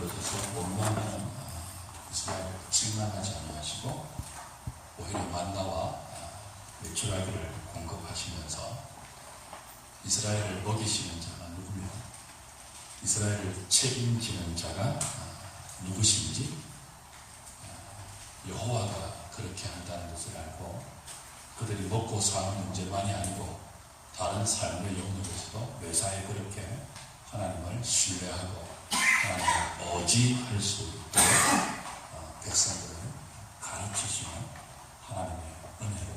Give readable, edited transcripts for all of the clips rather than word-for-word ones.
들어서서 원망하는 이스라엘을 책망하지 아니하시고 오히려 만나와 메추라기를 공급하시면서 이스라엘을 먹이시는 자가 누구며 이스라엘을 책임지는 자가 누구신지 여호와가 그렇게 한다는 것을 알고 그들이 먹고 사는 문제만이 아니고 다른 삶의 영역에서도 매사에 그렇게 하나님을 신뢰하고 하나님을 의지할 수 있도록 백성들을 가르치시는 하나님의 은혜로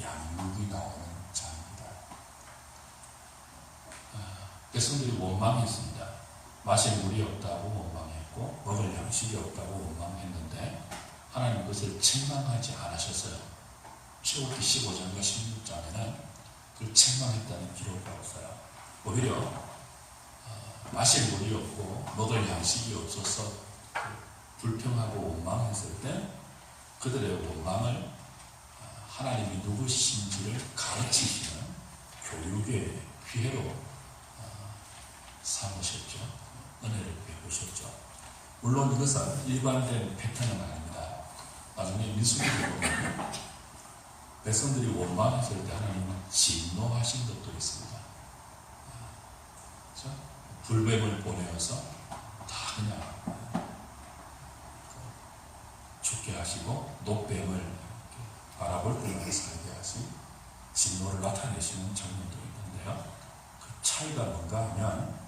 양육이 나오는 자입니다. 백성들이 원망했습니다. 마실 물이 없다고 원망했고 먹을 양식이 없다고 원망했는데 하나님 그것을 책망하지 않으셨어요. 출애굽기 15장과 16장에는 그걸 책망했다는 기록이 없어요. 오히려 마실 물이 없고 먹을 양식이 없어서 불평하고 원망했을 때 그들의 원망을 하나님이 누구신지를 가르치시는 교육의 기회로 삼으셨죠. 은혜를 베푸셨죠. 물론 이것은 일관된 패턴은 아닙니다. 나중에 민수기를 보면 백성들이 원망했을 때 하나님은 진노하신 것도 있습니다. 그렇죠? 불뱀을 보내어서 다 그냥 죽게 하시고 녹뱀을 바라볼 때만 살게 하시 진노를 나타내시는 장면도 있는데요. 그 차이가 뭔가 하면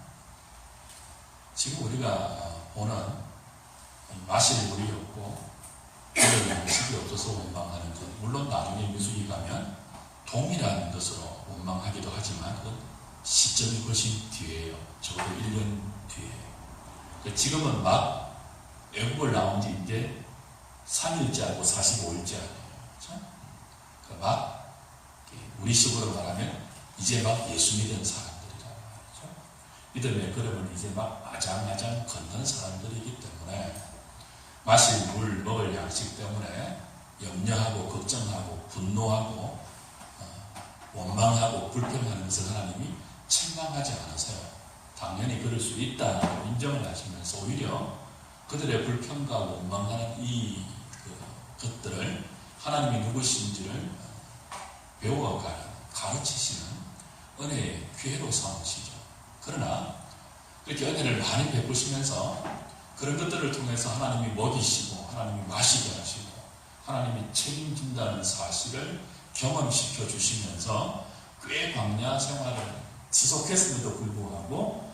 지금 우리가 보는 마실 물이 없고 먹을 양식이 없어서 원망하는 것, 물론 나중에 민수기 가면 동일한 것으로 원망하기도 하지만 그 시점이 훨씬 뒤에요. 적어도 1년 뒤에. 지금은 막 애국을 나온 지 이제 3일째 하고 45일째 하네요. 그렇죠? 막 우리식으로 말하면 이제 막 예수 믿은 사람들이란 말이죠. 믿음의 걸음을 이제 막 아장아장 걷는 사람들이기 때문에 마실 물, 먹을 양식 때문에 염려하고 걱정하고 분노하고 원망하고 불평하는 것을 하나님이 책망하지 않으세요. 당연히 그럴 수 있다고 인정을 하시면서 오히려 그들의 불평과 원망하는 이 것들을 하나님이 누구신지를 배워가는 가르치시는 은혜의 기회로 삼으시죠. 그러나 그렇게 은혜를 많이 베푸시면서 그런 것들을 통해서 하나님이 먹이시고 하나님이 마시게 하시고 하나님이 책임진다는 사실을 경험시켜 주시면서 꽤 광야 생활을 지속했음에도 불구하고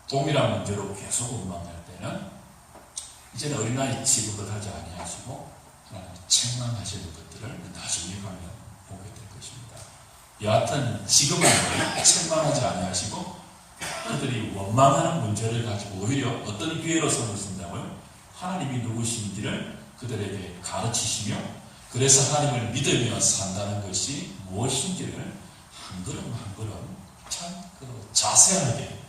동일한 문제로 계속 원망할 때는 이제는 어린아이 취급을 하지 아니하시고 하나님이 책망하시는 것들을 나중에 가면 보게 될 것입니다. 여하튼 지금은 책망하지 아니하시고 그들이 원망하는 문제를 가지고 오히려 어떤 기회로 삼으신다고요? 하나님이 누구신지를 그들에게 가르치시며 그래서 하나님을 믿으며 산다는 것이 무엇인지를 한 걸음 한 걸음 참 자세하게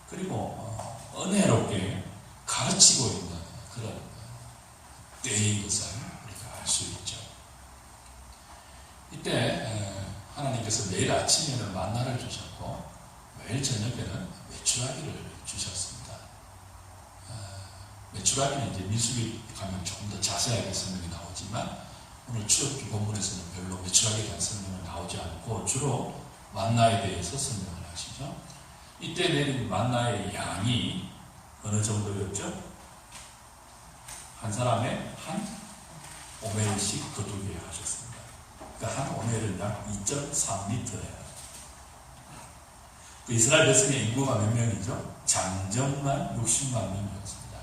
그리고 은혜롭게 가르치고 있는 그런 때인 것을 우리가 알 수 있죠. 이때 하나님께서 매일 아침에는 만나를 주셨고 매일 저녁에는 메추라기를 주셨습니다. 메추라기는 이제 민수기 가면 조금 더 자세하게 설명이 나오지만 오늘 출애굽기 본문에서는 별로 메추라기에 대한 설명은 나오지 않고 주로 만나에 대해서 설명을 하시죠. 이때 내린 만나의 양이 어느 정도였죠? 한 사람의 한 오멜씩 거두게 하셨습니다. 그러니까 한 오멜은 약 2.3리터예요. 그 이스라엘 백성의 인구가 몇 명이죠? 장정만 60만 명이었습니다.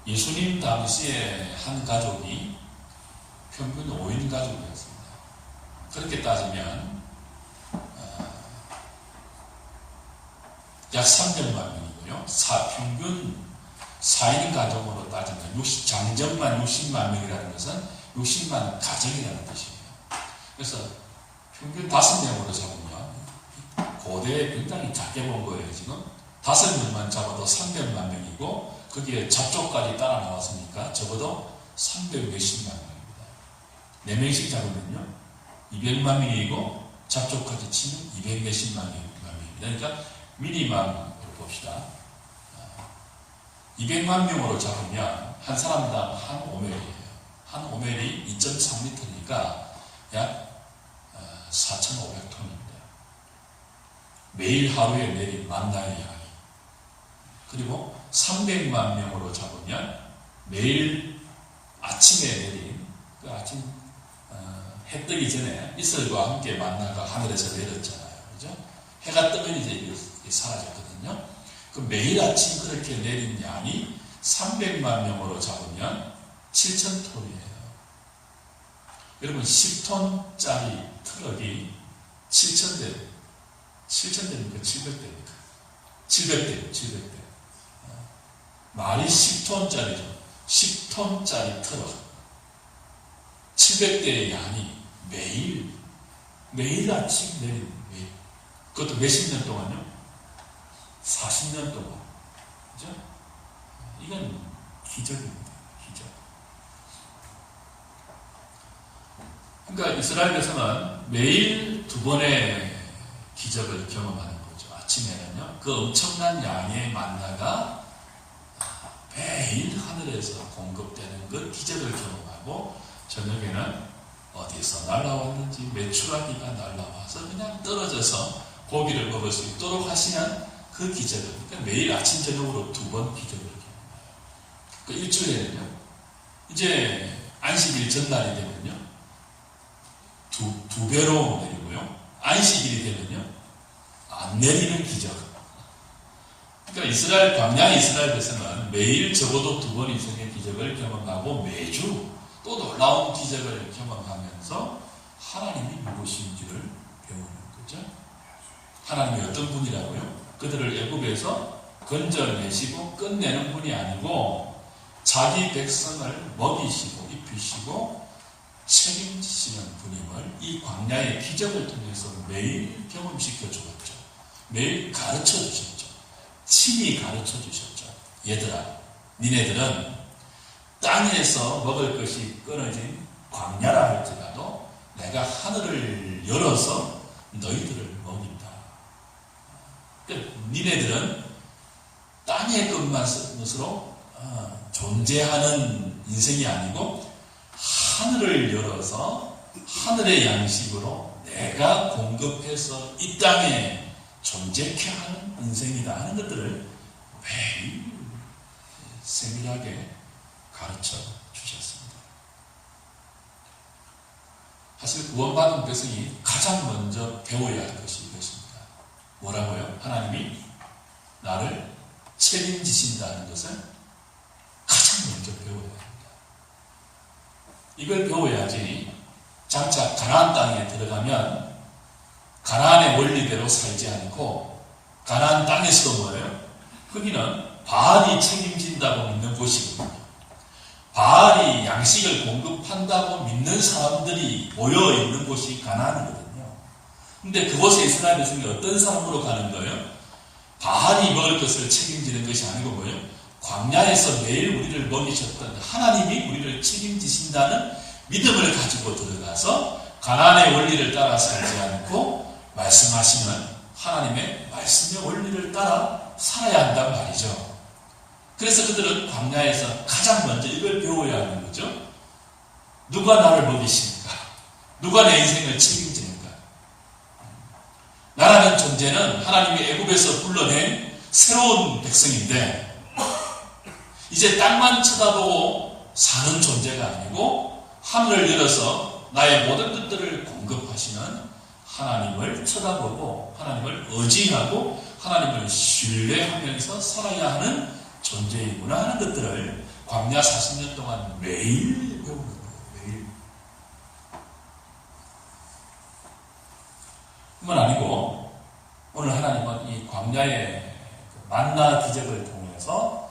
예수님 당시에 한 가족이 평균 5인 가족이었습니다. 그렇게 따지면 약 300만 명이고요. 평균 4인 가정으로 따지면 장정만 60만 명이라는 것은 60만 가정이라는 뜻이에요. 그래서 평균 5명으로 잡으면 고대에 굉장히 작게 본 거예요. 지금 5명만 잡아도 300만 명이고 거기에 잡족까지 따라 나왔으니까 적어도 300 몇십만 명입니다. 4명씩 잡으면요 200만 명이고 잡족까지 치면 200 몇십만 명입니다. 그러니까 미니멈으로 봅시다. 200만 명으로 잡으면 한 사람당 한 오멜이에요. 한 오멜이 2.3리터니까 약 4,500톤입니다. 매일 하루에 내린 만나의 양이. 그리고 300만 명으로 잡으면 매일 아침에 내린 그 아침 해 뜨기 전에 이슬과 함께 만나가 하늘에서 내렸잖아요. 그죠? 해가 뜨면 이제 사라졌거든요. 그 매일 아침 그렇게 내린 양이 300만 명으로 잡으면 7,000톤이에요. 여러분 10톤짜리 트럭이 7,000대 7,000대입니까? 700대입니까? 700대예요. 700대. 말이 10톤짜리죠. 10톤짜리 트럭 700대의 양이 매일 아침 내린 매일. 그것도 몇십 년 동안요? 40년 동안. 그죠? 이건 기적입니다. 기적. 그러니까 이스라엘에서는 매일 두 번의 기적을 경험하는 거죠. 아침에는요, 그 엄청난 양의 만나가 매일 하늘에서 공급되는 그 기적을 경험하고, 저녁에는 어디서 날라왔는지 메추라기가 날라와서 그냥 떨어져서 고기를 먹을 수 있도록 하시는 그 기적을, 그러니까 매일 아침 저녁으로 두 번 기적을 경험해요. 그 일주일에는요, 이제 안식일 전날이 되면요, 두 배로 내리고요, 안식일이 되면요, 안 내리는 기적. 그러니까 광야 이스라엘에서는 매일 적어도 두 번 이상의 기적을 경험하고 매주 또 놀라운 기적을 경험하면서 하나님이 누구신지를 배우는 거죠. 하나님이 어떤 분이라고요? 그들을 애굽에서 건져내시고 끝내는 분이 아니고 자기 백성을 먹이시고 입히시고 책임지시는 분임을 이 광야의 기적을 통해서 매일 경험시켜 주었죠. 매일 가르쳐 주셨죠. 친히 가르쳐 주셨죠. 얘들아, 니네들은 땅에서 먹을 것이 끊어진 광야라 할지라도 내가 하늘을 열어서 너희들을 먹인다. 그러니까 니네들은 땅의 것만으로 존재하는 인생이 아니고 하늘을 열어서 하늘의 양식으로 내가 공급해서 이 땅에 존재케 하는 인생이다 하는 것들을 매일 세밀하게 가르쳐 주셨습니다. 사실 구원받은 백성이 가장 먼저 배워야 할 것이 이것입니다. 뭐라고요? 하나님이 나를 책임지신다는 것을 가장 먼저 배워야 합니다. 이걸 배워야지 장차 가나안 땅에 들어가면 가나안의 원리대로 살지 않고 가나안 땅에서도 뭐예요? 거기는 바알이 책임진다고 믿는 곳이거든요. 바알이 양식을 공급한다고 믿는 사람들이 모여있는 곳이 가나안이거든요. 근데 그곳에 이스라엘 백성이 어떤 사람으로 가는 거예요? 바알이 먹을 것을 책임지는 것이 아니고 뭐예요? 광야에서 매일 우리를 먹이셨던 하나님이 우리를 책임지신다는 믿음을 가지고 들어가서 가나안의 원리를 따라 살지 않고 말씀하시는 하나님의 말씀의 원리를 따라 살아야 한단 말이죠. 그래서 그들은 광야에서 가장 먼저 이걸 배워야 하는 거죠. 누가 나를 먹이십니까? 누가 내 인생을 책임지는가? 나라는 존재는 하나님이 애굽에서 불러낸 새로운 백성인데 이제 땅만 쳐다보고 사는 존재가 아니고 하늘을 열어서 나의 모든 것들을 공급하시는 하나님을 쳐다보고 하나님을 의지하고 하나님을 신뢰하면서 살아야 하는 존재이구나 하는 것들을 광야 40년 동안 매일 배우는 거예요. 매일. 뿐만 아니고 오늘 하나님은 이 광야의 만나 기적을 통해서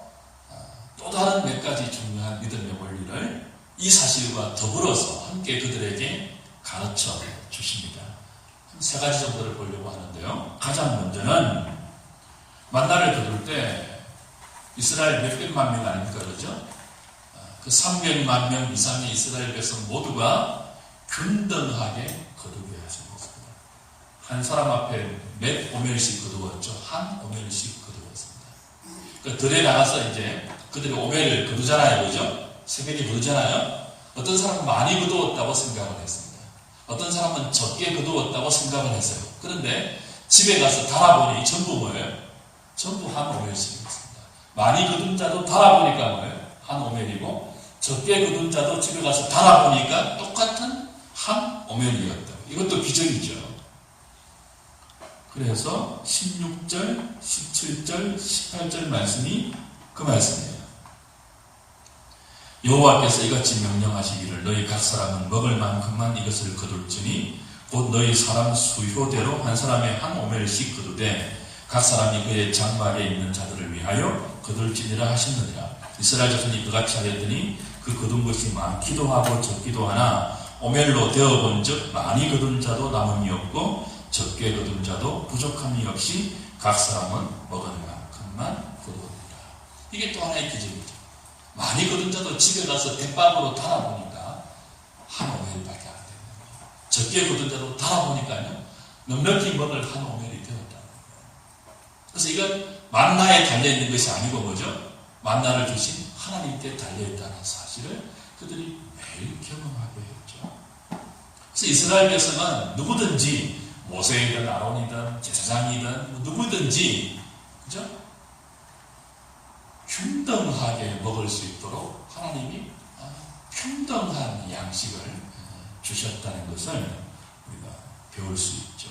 또 다른 몇 가지 중요한 믿음의 원리를 이 사실과 더불어서 함께 그들에게 가르쳐 주십니다. 세 가지 정도를 보려고 하는데요. 가장 먼저는 만나를 거둘 때 이스라엘 몇백만 명 아닙니까? 그렇죠? 그 300만 명 이상의 이스라엘 백성 모두가 균등하게 거두게 하신 것입니다. 한 사람 앞에 몇 오멜씩 거두었죠? 한 오멜씩 거두었습니다. 그 들에 나가서 이제 그들이 오멜을 거두잖아요. 그죠? 새벽에 거두잖아요. 어떤 사람은 많이 거두었다고 생각을 했습니다. 어떤 사람은 적게 거두었다고 생각을 했어요. 그런데 집에 가서 달아보니 전부 뭐예요? 전부 한 오멜씩이었습니다. 많이 거둔 자도 달아보니까 뭐예요? 한 오멜이고, 적게 거둔 자도 집에 가서 달아보니까 똑같은 한 오멜이었다고. 이것도 기적이죠. 그래서 16절, 17절, 18절 말씀이 그 말씀이에요. 여호와께서 이같이 명령하시기를 너희 각 사람은 먹을 만큼만 이것을 거둘지니 곧 너희 사람 수효대로 한 사람의 한 오멜씩 거두되 각 사람이 그의 장막에 있는 자들을 위하여 거둘지니라 하셨느니라. 이스라엘 자손이 그같이 하였더니 그 거둔 것이 많기도 하고 적기도 하나 오멜로 되어본 즉 많이 거둔 자도 남음이 없고 적게 거둔 자도 부족함이 없이 각 사람은 먹을 만큼만 거두었다. 이게 또 하나의 기적이죠. 많이 거둔 자도 집에 가서 대밥으로 달아보니까 한 오멜밖에 안 되는 거예요. 적게 거둔 자도 달아보니까요 넉넉히 먹을 한 오멜이 되었다는 거예요. 그래서 이건 만나에 달려있는 것이 아니고 뭐죠? 만나를 주신 하나님께 달려있다는 사실을 그들이 매일 경험하게 했죠. 그래서 이스라엘 백성은 누구든지 모세이든 아론이든 제사장이든 누구든지 그죠? 평등하게 먹을 수 있도록 하나님이 평등한 양식을 주셨다는 것을 우리가 배울 수 있죠.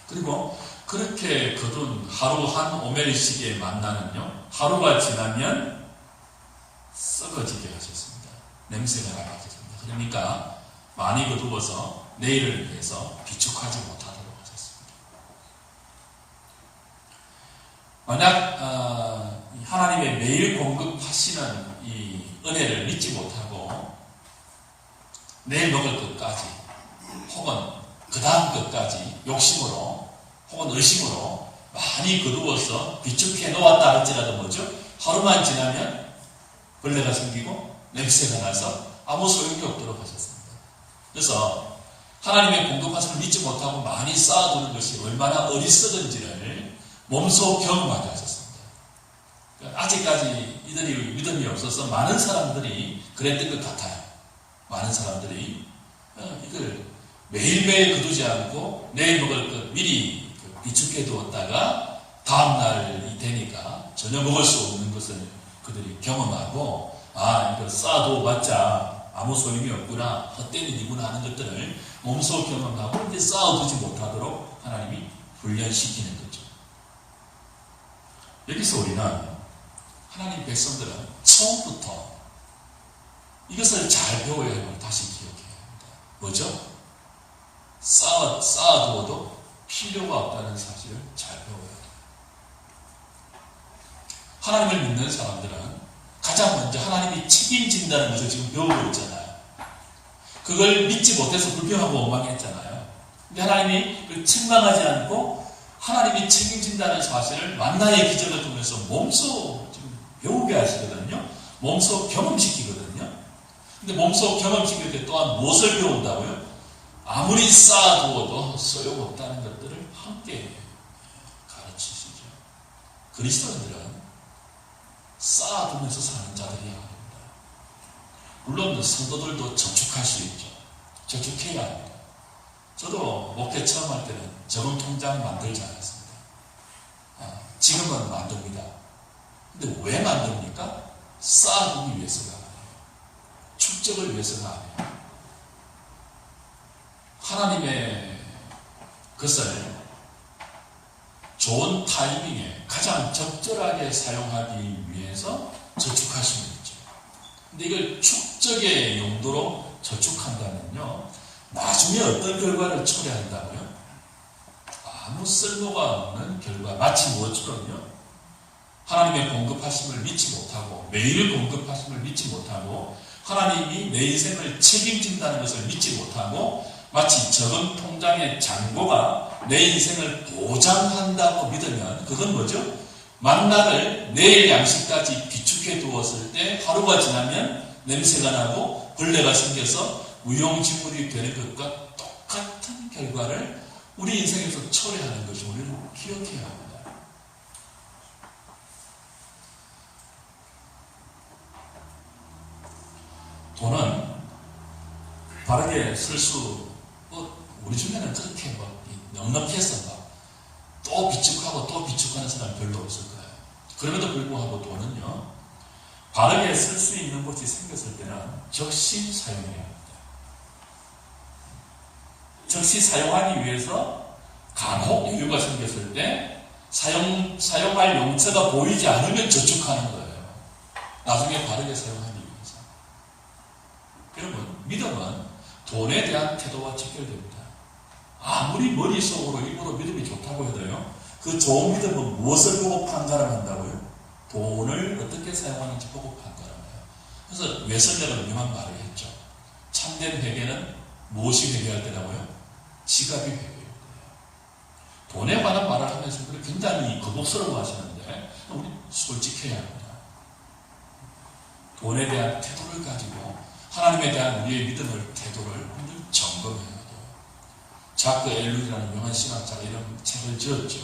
그리고 그렇게 거둔 하루 한 오멜씩의 만나는요, 하루가 지나면 썩어지게 하셨습니다. 냄새가 나게 하셨습니다. 그러니까 많이 거두어서 내일을 위해서 비축하지 못하도록 하셨습니다. 만약 하나님의 매일 공급하시는 이 은혜를 믿지 못하고 내일 먹을 것까지 혹은 그 다음 것까지 욕심으로 혹은 의심으로 많이 거두어서 비축해 놓았다 할지라도 뭐죠? 하루만 지나면 벌레가 생기고 냄새가 나서 아무 소용이 없도록 하셨습니다. 그래서 하나님의 공급하심을 믿지 못하고 많이 쌓아두는 것이 얼마나 어리석은지를 몸소 경험하게 하셨습니다. 아직까지 이들이 믿음이 없어서 많은 사람들이 그랬던 것 같아요. 많은 사람들이 이걸 매일매일 거두지 않고 내일 먹을 것 미리 비축해 두었다가 다음날이 되니까 전혀 먹을 수 없는 것을 그들이 경험하고 이걸 쌓아두어봤자 아무 소용이 없구나, 헛된 일이구나 하는 것들을 몸소 경험하고 이제 쌓아두지 못하도록 하나님이 훈련시키는 거죠. 여기서 우리는 하나님 백성들은 처음부터 이것을 잘 배워야 하는 걸 다시 기억해야 합니다. 뭐죠? 쌓아두어도 필요가 없다는 사실을 잘 배워야 돼요. 하나님을 믿는 사람들은 가장 먼저 하나님이 책임진다는 것을 지금 배우고 있잖아요. 그걸 믿지 못해서 불평하고 원망했잖아요. 근데 하나님이 그걸 책망하지 않고 하나님이 책임진다는 사실을 만나의 기적을 통해서 몸소 지금 배우게 하시거든요. 몸소 경험시키거든요. 근데 몸소 경험시킬 때 또한 무엇을 배운다고요? 아무리 쌓아두어도 소용없다는 것들을 함께 가르치시죠. 그리스도인들은 쌓아두면서 사는 자들이 아닙니다. 물론 성도들도 저축할 수 있죠. 저축해야 합니다. 저도 목회 처음 할 때는 저금통장 만들지 않았습니다. 지금은 만듭니다. 근데 왜 만듭니까? 쌓아두기 위해서가 아니에요. 축적을 위해서가 아니에요. 하나님의 것을 좋은 타이밍에 가장 적절하게 사용하기 위해서 저축하시는 거죠. 근데 이걸 축적의 용도로 저축한다면요, 나중에 어떤 결과를 초래한다고요? 아무 쓸모가 없는 결과. 마치 무엇처럼요? 하나님의 공급하심을 믿지 못하고, 매일 공급하심을 믿지 못하고, 하나님이 내 인생을 책임진다는 것을 믿지 못하고, 마치 저금 통장의 잔고가 내 인생을 보장한다고 믿으면 그건 뭐죠? 만나를 내일 양식까지 비축해 두었을 때 하루가 지나면 냄새가 나고 벌레가 생겨서 무용지물이 되는 것과 똑같은 결과를 우리 인생에서 초래하는 것을 우리는 기억해야 합니다. 돈은 바르게 쓸 수, 우리 중에는 그렇게 넉넉해서 또 비축하고 또 비축하는 사람 별로 없을 거예요. 그럼에도 불구하고 돈은요, 바르게 쓸 수 있는 곳이 생겼을 때는 적시 사용해야 합니다. 적시 사용하기 위해서 간혹 여유가 생겼을 때 사용할 용처가 보이지 않으면 저축하는 거예요. 나중에 바르게 사용하기 위해서. 여러분, 믿음은 돈에 대한 태도와 직결됩니다. 아무리 머릿속으로 입으로 믿음이 좋다고 해도요, 그 좋은 믿음은 무엇을 보고 판가름한다고요? 돈을 어떻게 사용하는지 보고 판가름해요. 그래서 웨슬레가 유명한 말을 했죠. 참된 회개는 무엇이 회개할 때라고요? 지갑이 회개할 때예요. 돈에 관한 말을 하면서 굉장히 거북스러워 하시는데 우리 솔직해야 합니다. 돈에 대한 태도를 가지고 하나님에 대한 우리의 믿음을 태도를 한번 점검해야 돼요. 자크 엘룰이라는 유명한 신학자가 이런 책을 지었죠.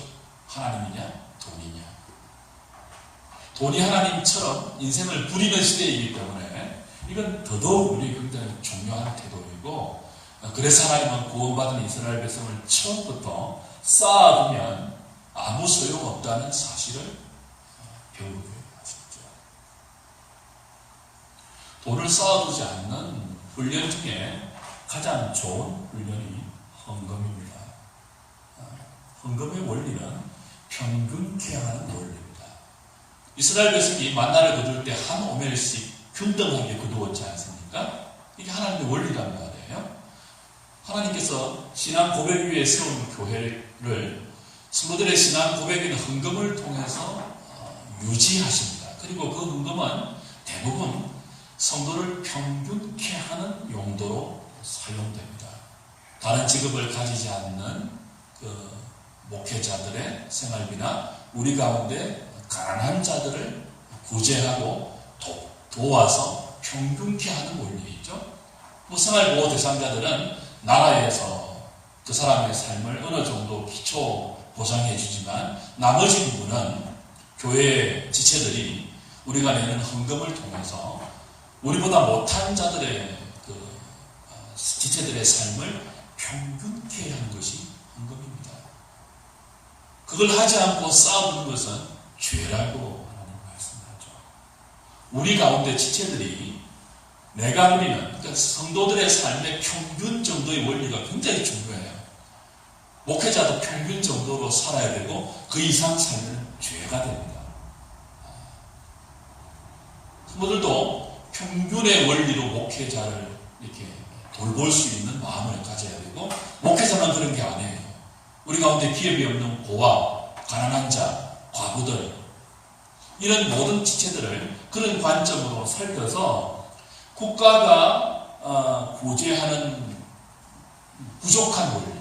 하나님이냐 돈이냐. 돈이 하나님처럼 인생을 부리는 시대이기 때문에 이건 더더욱 우리에게 굉장히 중요한 태도이고, 그래서 하나님은 구원받은 이스라엘 백성을 처음부터 쌓아두면 아무 소용없다는 사실을 배우게 하셨죠. 돈을 쌓아두지 않는 훈련 중에 가장 좋은 훈련이 헌금입니다. 헌금의 원리는 평균케 하는 원리입니다. 이스라엘 백성이 만나를 거둘 때 한 오멜씩 균등하게 거두었지 않습니까? 이게 하나님의 원리란 말이에요. 하나님께서 신앙 고백 위에 세운 교회를 성도들의 신앙 고백인 헌금을 통해서 유지하십니다. 그리고 그 헌금은 대부분 성도를 평균케 하는 용도로 사용됩니다. 다른 직업을 가지지 않는 그 목회자들의 생활비나 우리 가운데 가난한 자들을 구제하고 도와서 평균케 하는 원리이죠. 생활보호 대상자들은 나라에서 그 사람의 삶을 어느 정도 기초 보상해 주지만 나머지 부분은 교회 지체들이 우리가 내는 헌금을 통해서 우리보다 못한 자들의 지체들의 삶을 평균케 하는 것이 헌금입니다. 그걸 하지 않고 쌓아두는 것은 죄라고 하나님 말씀하죠. 우리 가운데 지체들이 내가 누리는, 그러니까 성도들의 삶의 평균 정도의 원리가 굉장히 중요해요. 목회자도 평균 정도로 살아야 되고 그 이상 살면 죄가 됩니다. 성도들도 평균의 원리로 목회자를 이렇게 돌볼 수 있는 마음을 가져야 되고, 목회자만 그런 게 아니에요. 우리 가운데 기업이 없는 고아, 가난한 자, 과부들, 이런 모든 지체들을 그런 관점으로 살펴서 국가가 구제하는 부족한 원리,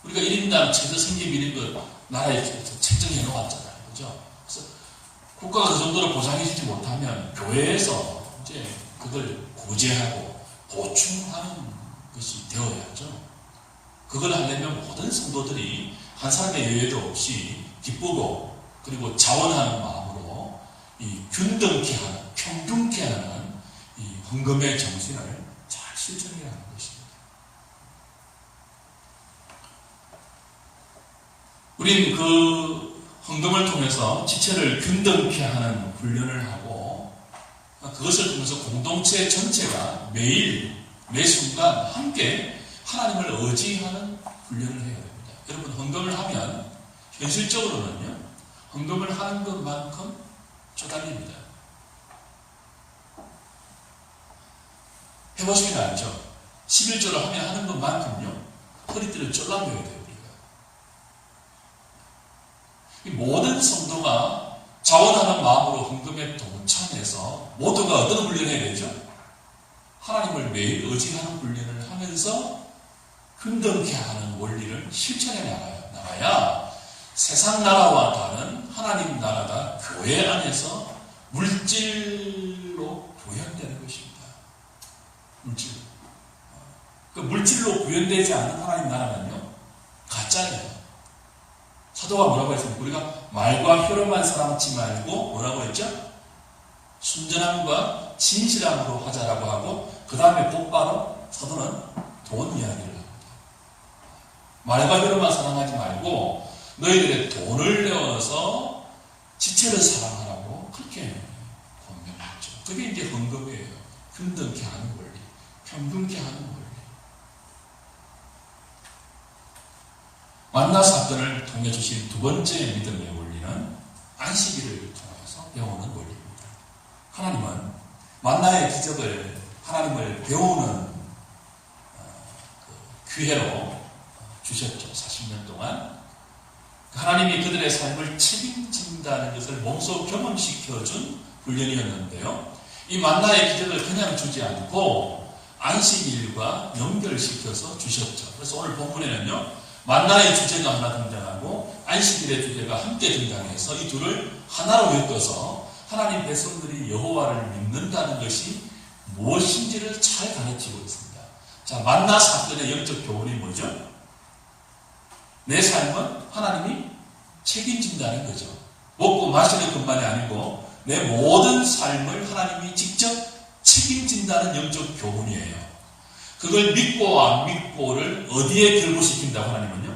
우리가 1인당 최저 생계비 이런 거 나라에 책정해 놓았잖아요. 그죠? 그래서 국가가 그 정도로 보상해주지 못하면 교회에서 이제 그걸 구제하고 보충하는 것이 되어야죠. 그걸 하려면 모든 성도들이 한 사람의 여유도 없이 기쁘고 그리고 자원하는 마음으로 이 균등케 하는, 평균케 하는 이 헌금의 정신을 잘 실천해야 하는 것입니다. 우린 그 헌금을 통해서 지체를 균등케 하는 훈련을 하고, 그것을 통해서 공동체 전체가 매일, 매 순간 함께 하나님을 의지하는 훈련을 해야 됩니다. 여러분, 헌금을 하면 현실적으로는요, 헌금을 하는 것만큼 쪼달립니다. 해보시면 알죠? 11조를 하는 것만큼요, 허리띠를 쫄라매야 돼요, 우리가. 모든 성도가 자원하는 마음으로 헌금에 동참해서 모두가 어떤 훈련을 해야 되죠? 하나님을 매일 의지하는 훈련을 하면서 균등케 하는 원리를 실천해 나가야 세상 나라와 다른 하나님 나라가 교회 안에서 물질로 구현되는 것입니다. 물질. 그 물질로 구현되지 않는 하나님 나라는요, 가짜예요. 사도가 뭐라고 했습니까? 우리가 말과 혀로만 사랑치 말고 뭐라고 했죠? 순전함과 진실함으로 하자라고 하고, 그 다음에 곧바로 사도는 돈 이야기를 합니다. 말과 그릇만 사랑하지 말고 너희들의 돈을 내어서 지체를 사랑하라고 그렇게 권면했죠. 그게 이제 헌금이에요. 평등케 하는 원리, 평등케 하는 원리. 만나 사건을 통해 주신 두 번째 믿음의 원리는 안식일을 통해서 배우는 원리입니다. 하나님은 만나의 기적을 하나님을 배우는 기회로 주셨죠. 40년 동안. 하나님이 그들의 삶을 책임진다는 것을 몸소 경험시켜준 훈련이었는데요. 이 만나의 기적을 그냥 주지 않고 안식일과 연결시켜서 주셨죠. 그래서 오늘 본문에는요. 만나의 주제가 하나 등장하고 안식일의 주제가 함께 등장해서 이 둘을 하나로 엮어서 하나님 백성들이 여호와를 믿는다는 것이 무엇인지를 잘 가르치고 있습니다. 자, 만나 사건의 영적 교훈이 뭐죠? 내 삶은 하나님이 책임진다는 거죠. 먹고 마시는 것만이 아니고 내 모든 삶을 하나님이 직접 책임진다는 영적 교훈이에요. 그걸 믿고 안 믿고를 어디에 결부시킨다고 하나님은요?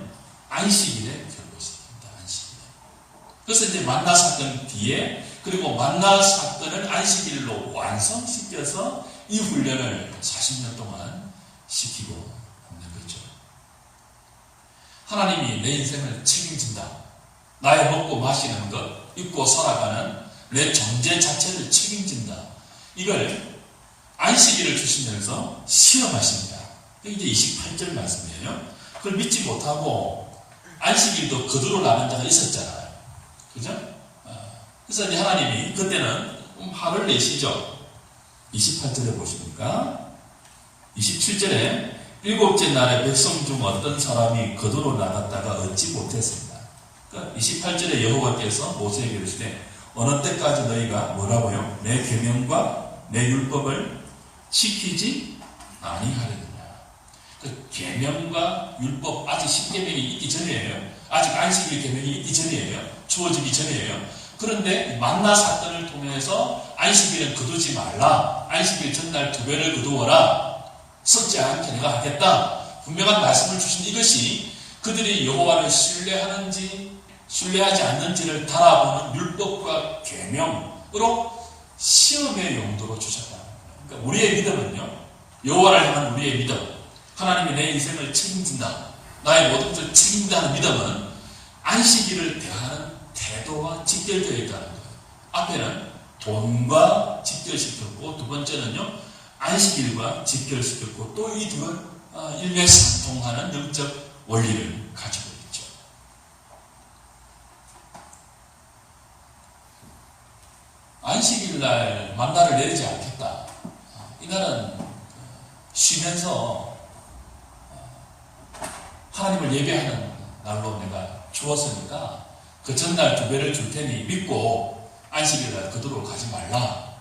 안식일에 결부시킨다. 안식일에. 그래서 이제 만나 사건 뒤에 그리고 만나 사건을 안식일로 완성시켜서 이 훈련을 40년 동안 시키고 있는 거죠. 하나님이 내 인생을 책임진다. 나의 먹고 마시는 것, 입고 살아가는 내 존재 자체를 책임진다. 이걸 안식일을 주시면서 시험하십니다. 이게 이제 28절 말씀이에요. 그걸 믿지 못하고 안식일도 거두러 나는 자가 있었잖아요. 그죠? 그래서 이제 하나님이 그때는 화를 내시죠. 28절에 보시니까 27절에 일곱째 날에 백성 중 어떤 사람이 거두러 나갔다가 얻지 못했습니다. 그러니까 28절에 여호와께서 모세에게 이르시되 어느 때까지 너희가 뭐라고요? 내 계명과 내 율법을 지키지 아니하려느냐. 그 계명과 율법 아직 십계명이 있기 전이에요. 아직 안식일 계명이 있기 전이에요. 주어지기 전이에요. 그런데 만나 사건을 통해서 안식일은 거두지 말라. 안식일 전날 2배를 거두어라. 썩지 않게 내가 하겠다. 분명한 말씀을 주신 이것이 그들이 여호와를 신뢰하는지 신뢰하지 않는지를 달아보는 율법과 계명으로 시험의 용도로 주셨다. 그러니까 우리의 믿음은요, 여호와를 향한 우리의 믿음, 하나님이 내 인생을 책임진다, 나의 모든 것을 책임진다는 믿음은 안식일을 대하는 태도와 직결되어 있다는 거예요. 앞에는 돈과 직결시켰고, 두 번째는요, 안식일과 직결시켰고, 또 이 둘은 일맥상통하는 영적 원리를 가지고 있죠. 안식일날 만나를 내리지 않겠다. 이날은 쉬면서 하나님을 예배하는 날로 내가 주었으니까 그 전날 2배를 줄 테니 믿고 안식일날 그대로 가지 말라.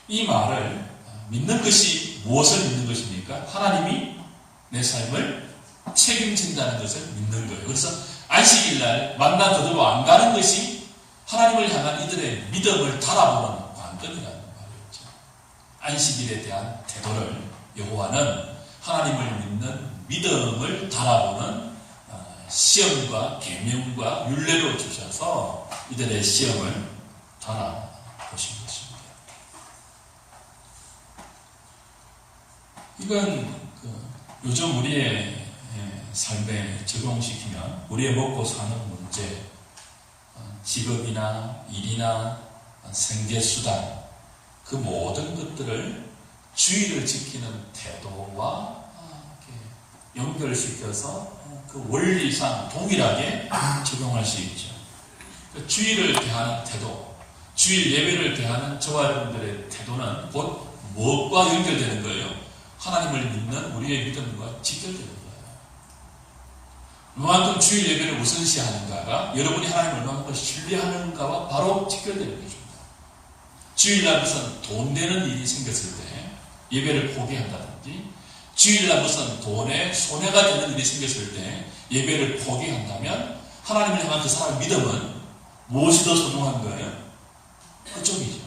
이 말을 믿는 것이 무엇을 믿는 것입니까? 하나님이 내 삶을 책임진다는 것을 믿는 거예요. 그래서 안식일날 만나 그대로 안 가는 것이 하나님을 향한 이들의 믿음을 달아보는 관건이라는 말이었죠. 안식일에 대한 태도를 여호와는 하나님을 믿는 믿음을 달아보는 시험과 계명과 율례로 주셔서 이들의 시험을 달아보신 것입니다. 이건 요즘 우리의 삶에 적용시키면 우리의 먹고 사는 문제, 직업이나 일이나 생계수단, 그 모든 것들을 주의를 지키는 태도와 연결시켜서 그 원리상 동일하게 적용할 수 있죠. 주의를 대하는 태도, 주일 예배를 대하는 저와 여러분들의 태도는 곧 무엇과 연결되는 거예요? 하나님을 믿는 우리의 믿음과 직결되는 거예요. 얼마만큼 주일 예배를 우선시하는가가 여러분이 하나님을 얼마만큼 신뢰하는가와 바로 직결되는 것입니다. 주일날 무슨 돈 되는 일이 생겼을 때 예배를 포기한다든지, 주일날 무슨 돈에 손해가 되는 일이 생겼을 때 예배를 포기한다면 하나님을 향한 그 사람의 믿음은 무엇이 더 소중한 거예요? 그쪽이죠.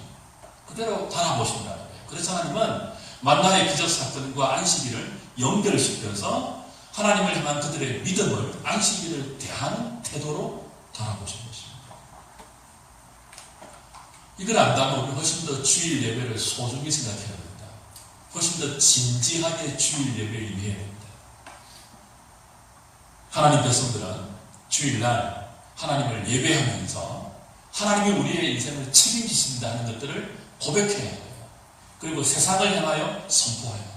그대로 달아보신다는 거예요. 그래서 하나님은 만나의 기적 사건과 안식일을 연결시켜서 하나님을 향한 그들의 믿음을 안식일을 대하는 태도로 돌아보신 것입니다. 이걸 안다면 우리 훨씬 더 주일 예배를 소중히 생각해야 됩니다. 훨씬 더 진지하게 주일 예배에 임해야 됩니다. 하나님 백성들은 주일날 하나님을 예배하면서 하나님이 우리의 인생을 책임지신다는 것들을 고백해야 해요. 그리고 세상을 향하여 선포해야 해요.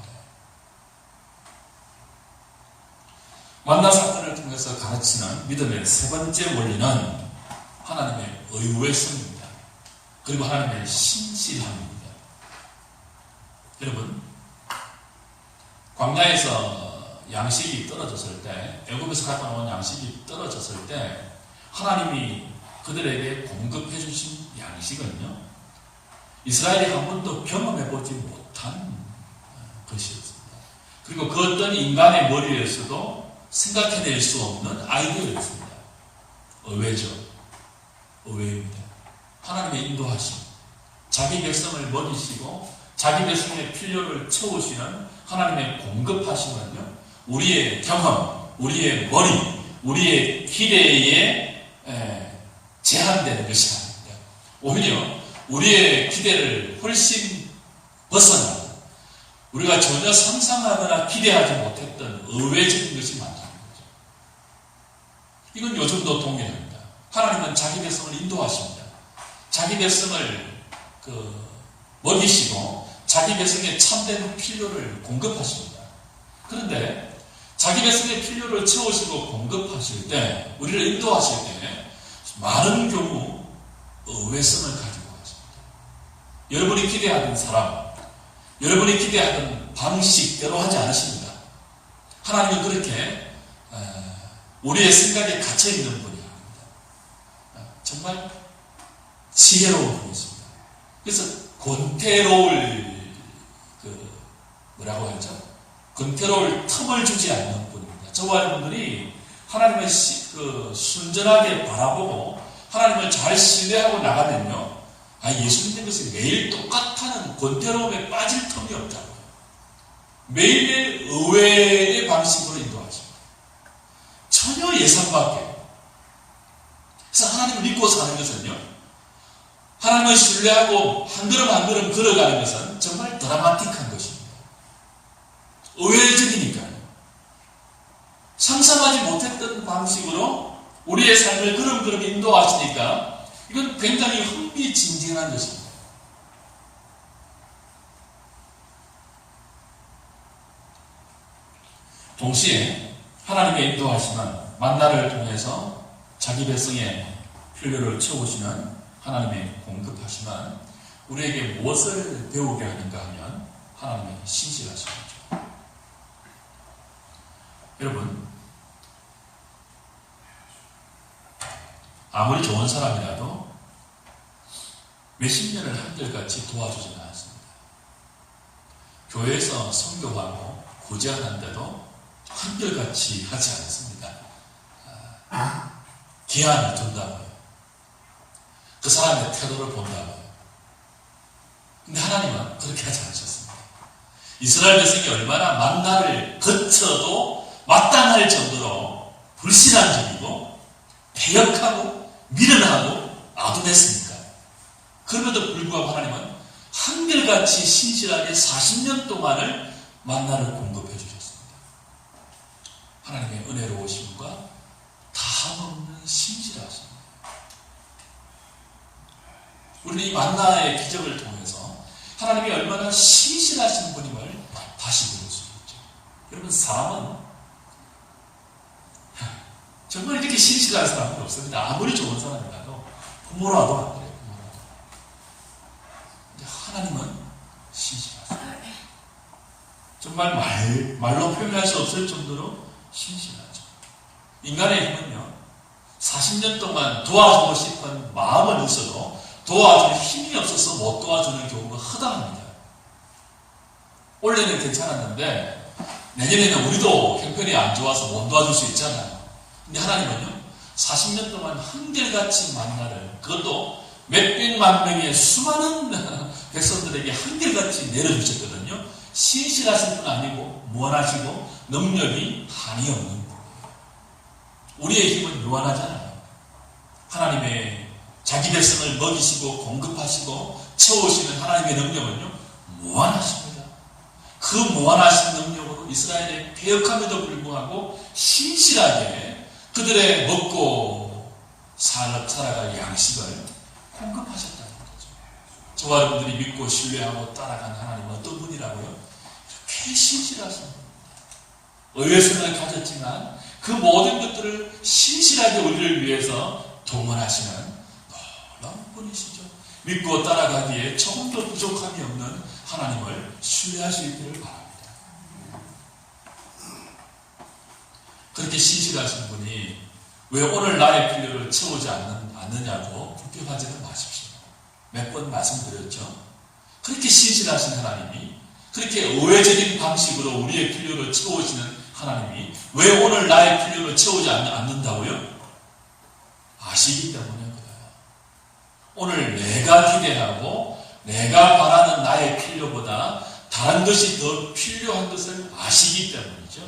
만나 사건을 통해서 가르치는 믿음의 세 번째 원리는 하나님의 의외성입니다. 그리고 하나님의 신실함입니다. 여러분, 광야에서 양식이 떨어졌을 때, 애굽에서 갖고 나온 양식이 떨어졌을 때 하나님이 그들에게 공급해 주신 양식은요, 이스라엘이 한 번도 경험해보지 못한 것이었습니다. 그리고 그 어떤 인간의 머리에서도 생각해낼 수 없는 아이디어였습니다. 의외죠. 의외입니다. 하나님의 인도하심, 자기 백성을 먹이시고 자기 백성의 필요를 채우시는 하나님의 공급하심은요, 우리의 경험, 우리의 머리, 우리의 기대에 제한되는 것이 아닙니다. 오히려 우리의 기대를 훨씬 벗어나고 우리가 전혀 상상하거나 기대하지 못했던 의외적인 것이 많다는 거죠. 이건 요즘도 동일합니다. 하나님은 자기 백성을 인도하십니다. 자기 백성을 먹이시고 자기 백성의 참된 필요를 공급하십니다. 그런데 자기 백성의 필요를 채우시고 공급하실 때, 우리를 인도하실 때 많은 경우 의외성을 가지고 가십니다. 여러분이 기대하던 사람, 여러분이 기대하던 방식대로 하지 않으십니다. 하나님은 그렇게 우리의 생각에 갇혀있는 분이 아닙니다. 정말 지혜로운 분이십니다. 그래서 권태로울 뭐라고 하죠? 권태로울 틈을 주지 않는 분입니다. 저와 여러분들이 하나님을 순전하게 바라보고 하나님을 잘 신뢰하고 나가면요, 예수 믿는 것이 매일 똑같다는 권태로움에 빠질 틈이 없다고요. 매일매일 의외의 방식으로 인도하십니다. 전혀 예상 밖에. 그래서 하나님을 믿고 사는 것은요, 하나님을 신뢰하고 한 걸음 한 걸음 걸어가는 것은 정말 드라마틱한 것입니다. 의외적이니까요. 상상하지 못했던 방식으로 우리의 삶을 걸음걸음 인도하시니까 이건 굉장히 흥미진진한 것입니다. 동시에 하나님의 인도하심은 만나를 통해서 자기 백성의 필요를 채우시는 하나님의 공급하심은 우리에게 무엇을 배우게 하는가 하면 하나님의 신실하심이죠. 여러분, 아무리 좋은 사람이라도 몇십 년을 한결같이 도와주지는 않습니다. 교회에서 선교하고 구제하는데도 한결같이 하지 않습니다. 기한을 둔다고요. 그 사람의 태도를 본다고요. 근데 하나님은 그렇게 하지 않으셨습니다. 이스라엘 백성이 얼마나 만나를 거쳐도 마땅할 정도로 불신앙적이고 패역하고 미련하고 아둔했습니까? 그럼에도 불구하고 하나님은 한결같이 신실하게 40년 동안을 만나를 공급해 주셨습니다. 하나님의 은혜로우심과 다함없는 신실하심. 우리는 이 만나의 기적을 통해서 하나님이 얼마나 신실하신 분임을 다시 볼 수 있죠. 여러분, 사람은 정말 이렇게 신실한 사람은 없습니다. 아무리 좋은 사람이라도 부모라도 안 그래요. 근데 하나님은 신실하세요. 정말 말로 표현할 수 없을 정도로 신실하죠. 인간의 힘은요, 40년 동안 도와주고 싶은 마음은 있어도 도와줄 힘이 없어서 못 도와주는 경우가 허다합니다. 올해는 괜찮았는데 내년에는 우리도 형편이 안 좋아서 못 도와줄 수 있잖아요. 근데 하나님은요, 40년 동안 한결같이 만나를, 그것도 몇백만 명의 수많은 백성들에게 한결같이 내려주셨거든요. 신실하신 분 아니고 무한하시고 능력이 한이 없는 분이에요. 우리의 힘은 유한하잖아요. 하나님의 자기 백성을 먹이시고 공급하시고 채우시는 하나님의 능력은요 무한하십니다. 그 무한하신 능력으로 이스라엘의 개혁함에도 불구하고 신실하게 그들의 먹고 살아갈 양식을 공급하셨다는 거죠. 저와 여러분들이 믿고 신뢰하고 따라간 하나님은 어떤 분이라고요? 이렇게 신실하신 분입니다. 의외성을 가졌지만 그 모든 것들을 신실하게 우리를 위해서 동원하시는 놀라운 분이시죠. 믿고 따라가기에 조금도 부족함이 없는 하나님을 신뢰할 수 있기를 바랍니다. 그렇게 신실하신 분이 왜 오늘 나의 필요를 채우지 않느냐고 불평하지는 마십시오. 몇 번 말씀드렸죠. 그렇게 신실하신 하나님이 그렇게 의외적인 방식으로 우리의 필요를 채우시는 하나님이 왜 오늘 나의 필요를 채우지 않는다고요? 아시기 때문에 그래요. 오늘 내가 기대하고 내가 바라는 나의 필요보다 다른 것이 더 필요한 것을 아시기 때문이죠.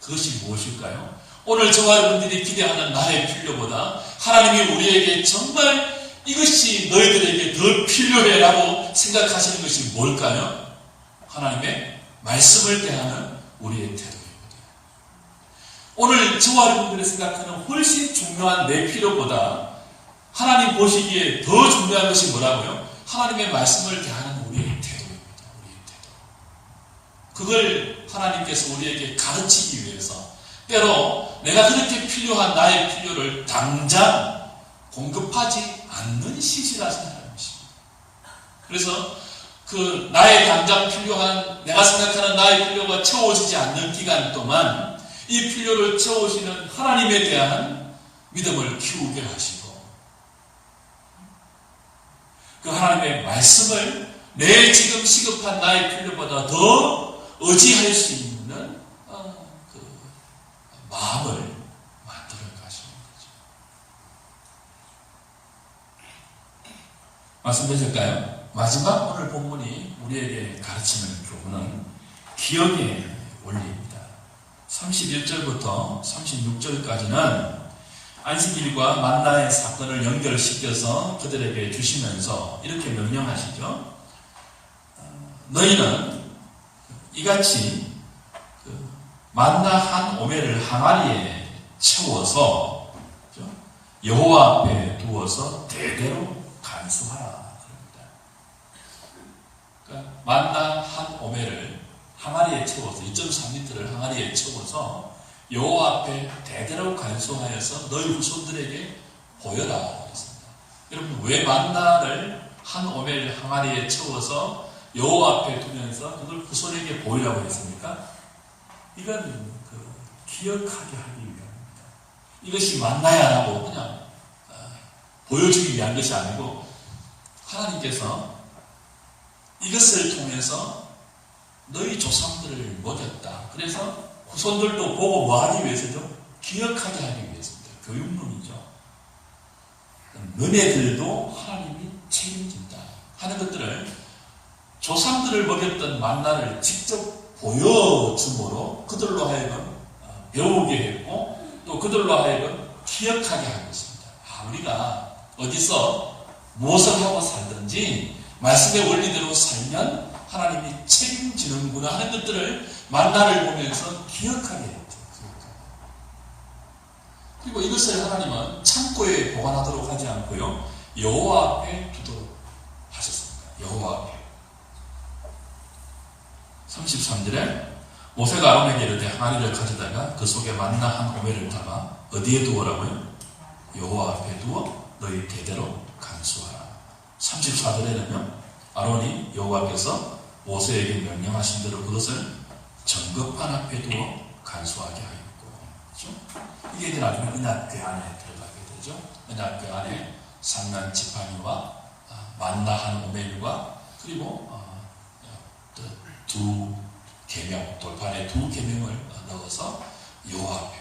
그것이 무엇일까요? 오늘 저와 여러분들이 기대하는 나의 필요보다 하나님이 우리에게 정말 이것이 너희들에게 더 필요해라고 생각하시는 것이 뭘까요? 하나님의 말씀을 대하는 우리의 태도입니다. 오늘 저와 여러분들이 생각하는 훨씬 중요한 내 필요보다 하나님 보시기에 더 중요한 것이 뭐라고요? 하나님의 말씀을 대하는 우리의 태도입니다. 우리의 태도. 그걸 하나님께서 우리에게 가르치기 위해서 때로 내가 그렇게 필요한 나의 필요를 당장 공급하지 않는 신실하신 하나님이십니다. 그래서 그 나의 당장 필요한 내가 생각하는 나의 필요가 채워지지 않는 기간 동안 이 필요를 채우시는 하나님에 대한 믿음을 키우게 하시고 그 하나님의 말씀을 내 지금 시급한 나의 필요보다 더 의지할 수 있는 그 마음을 만들어 가시는 거죠. 말씀되실까요? 마지막 오늘 본문이 우리에게 가르치는 교훈은 기억의 원리입니다. 31절부터 36절까지는 안식일과 만나의 사건을 연결시켜서 그들에게 주시면서 이렇게 명령하시죠. 너희는 이같이 만나 한 오멜을 항아리에 채워서 여호와 앞에 두어서 대대로 간수하라. 그러니까 만나 한 오멜을 항아리에 채워서 2.3리터를 항아리에 채워서 여호와 앞에 대대로 간수하여서 너희 후손들에게 보여라. 그랬습니다. 여러분 왜 만나를 한 오멜 항아리에 채워서 여호와 앞에 두면서 그걸 후손에게 보이라고 했습니까? 이건 기억하게 하기 위함입니다. 이것이 만나야라고 그냥 보여주기 위한 것이 아니고 하나님께서 이것을 통해서 너희 조상들을 먹였다. 그래서 후손들도 보고 뭐하기 위해서죠? 기억하게 하기 위해서입니다. 교육론이죠. 너네들도 하나님이 책임진다 하는 것들을 조상들을 먹였던 만나를 직접 보여줌으로 그들로 하여금 배우게 했고 또 그들로 하여금 기억하게 하고 있습니다. 우리가 어디서 무엇을 하고 살든지 말씀의 원리대로 살면 하나님이 책임지는구나 하는 것들을 만나를 보면서 기억하게 했죠. 그리고 이것을 하나님은 창고에 보관하도록 하지 않고요. 여호와 앞에 두도록 하셨습니다. 여호와 앞에. 33절에 모세가 아론에게 이르되 항아리를 가져다가 그 속에 만나 한 오멜을 담아 어디에 두어라고요? 여호와 앞에 두어 너희 대대로 간수하라. 34절에는요. 아론이 여호와께서 모세에게 명령하신 대로 그것을 전급판 앞에 두어 간수하게 하였고, 그렇죠? 이게 이제 나중에 은약궤 안에 들어가게 되죠. 은약궤 안에 상난 지팡이와 만나 한 오멜과 그리고 두 계명, 돌판에 두 계명을 넣어서 여호와 앞에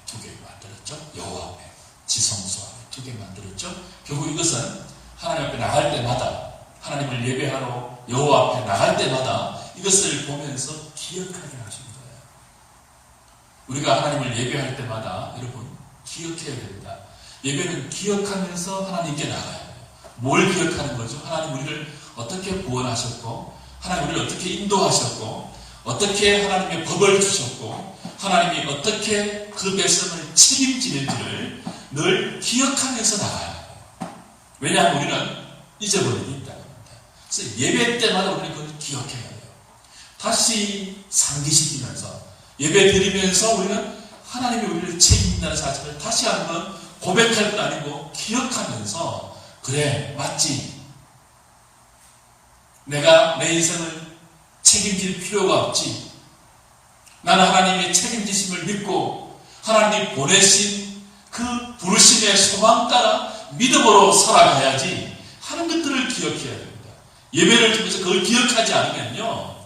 두 개 만들었죠. 여호와 앞에 지성소 앞에 두 개 만들었죠. 결국 이것은 하나님 앞에 나갈 때마다 하나님을 예배하러 여호와 앞에 나갈 때마다 이것을 보면서 기억하게 하신 거예요. 우리가 하나님을 예배할 때마다 여러분 기억해야 됩니다. 예배는 기억하면서 하나님께 나가야 돼요. 뭘 기억하는 거죠? 하나님 우리를 어떻게 구원하셨고, 하나님 우리를 어떻게 인도하셨고, 어떻게 하나님의 법을 주셨고, 하나님이 어떻게 그 백성을 책임지는지를 늘 기억하면서 나가야 해요. 왜냐하면 우리는 잊어버리기 있다는 겁니다. 그래서 예배 때마다 우리는 그걸 기억해야 돼요. 다시 상기시키면서 예배 드리면서 우리는 하나님이 우리를 책임진다는 사실을 다시 한번 고백할 건 아니고 기억하면서, 그래 맞지, 내가 내 인생을 책임질 필요가 없지, 나는 하나님의 책임지심을 믿고 하나님이 보내신 그 부르심의 소망 따라 믿음으로 살아가야지 하는 것들을 기억해야 됩니다. 예배를 통해서 그걸 기억하지 않으면요,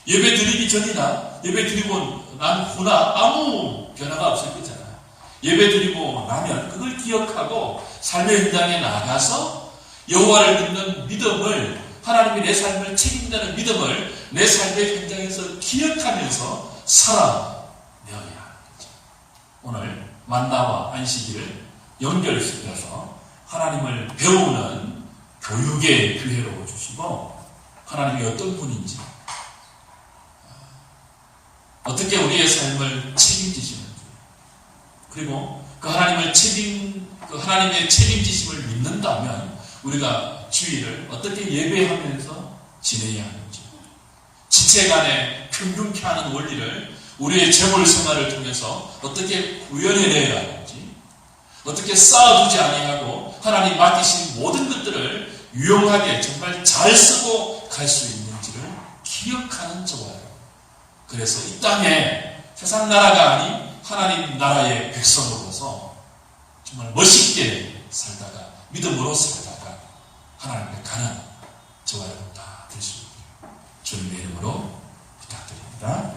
예배 드리기 전이나 예배 드리고 난 후나 아무 변화가 없을 거잖아요. 예배 드리고 나면 그걸 기억하고 삶의 현장에 나가서 여호와를 믿는 믿음을, 하나님이 내 삶을 책임진다는 믿음을 내 삶의 현장에서 기억하면서 살아내어야 하는 거죠. 오늘 만나와 안식일을 연결시켜서 하나님을 배우는 교육의 기회로 주시고, 하나님이 어떤 분인지, 어떻게 우리의 삶을 책임지시는지, 그리고 그 하나님의 책임지심을 믿는다면 우리가 주일을 어떻게 예배하면서 지내야 하는지, 지체 간에 평균케 하는 원리를 우리의 재물 생활을 통해서 어떻게 구현해내야 하는지, 어떻게 쌓아두지 아니하고 하나님 맡기신 모든 것들을 유용하게 정말 잘 쓰고 갈 수 있는지를 기억하는 저와요. 그래서 이 땅에 세상 나라가 아닌 하나님 나라의 백성으로서 정말 멋있게 살다가, 믿음으로 살다가 하나님께 가는 저와 여러분 다 될 수 있기를 주님의 이름으로 부탁드립니다.